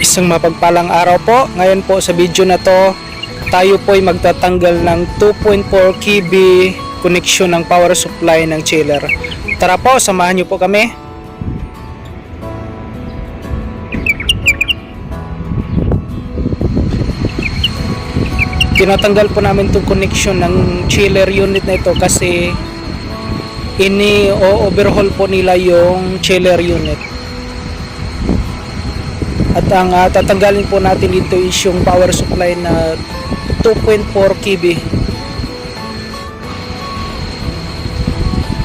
Isang mapagpalang araw po. Ngayon po sa video na to, tayo po ay magtatanggal ng 2.4 kV connection ng power supply ng chiller. Tara po, samahan niyo po kami. Tinatanggal po namin itong connection ng chiller unit na ito kasi ini-overhaul po nila yung chiller unit. At ang tatanggalin po natin dito is yung power supply na 2.4 kV.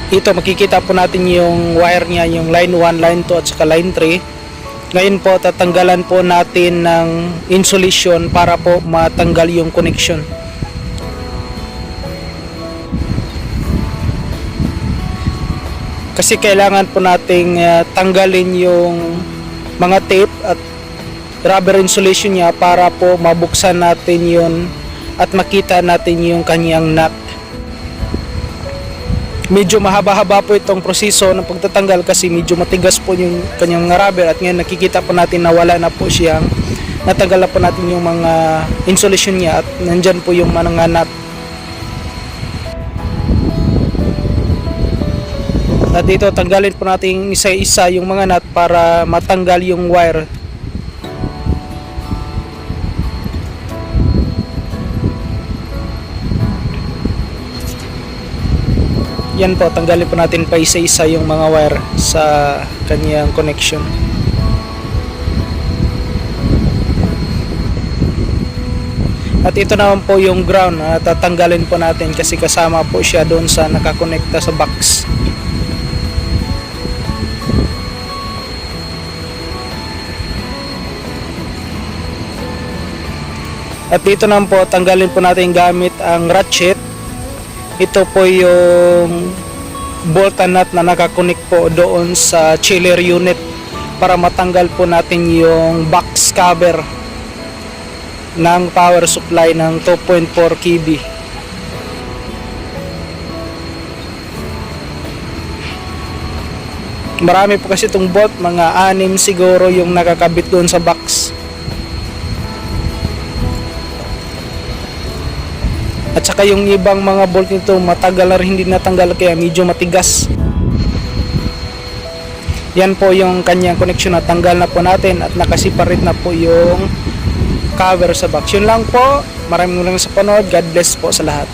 Ito makikita po natin yung wire niya, yung line 1, line 2 at saka line 3. Ngayon po tatanggalan po natin ng insulation para po matanggal yung connection. Kasi kailangan po nating tanggalin yung mga tape at rubber insulation niya para po mabuksan natin yun at makita natin yung kanyang nut. Medyo mahaba-haba po itong proseso ng pagtatanggal kasi medyo matigas po yung kanyang rubber, at ngayon nakikita po natin na wala na po siyang, natanggal na po natin yung mga insulation niya at nandyan po yung mga nut. At dito tanggalin po natin isa-isa yung mga nut para matanggal yung wire. Yan po, tanggalin po natin pa isa-isa yung mga wire sa kanyang connection. At ito naman po yung ground na tatanggalin po natin kasi kasama po siya doon sa nakakonekta sa box. At dito naman po, tanggalin po natin gamit ang ratchet. Ito po yung bolt and nut na nakakonect po doon sa chiller unit para matanggal po natin yung box cover ng power supply ng 2.4 kV. Marami po kasi itong bolt, mga 6 siguro yung nakakabit doon sa box. At saka yung ibang mga bolt nito matagal na rin hindi natanggal kaya medyo matigas. Yan po yung kanyang connection na tanggal na po natin at nakasiparate na po yung cover sa box. Yun lang po. Maraming sa panood. God bless po sa lahat.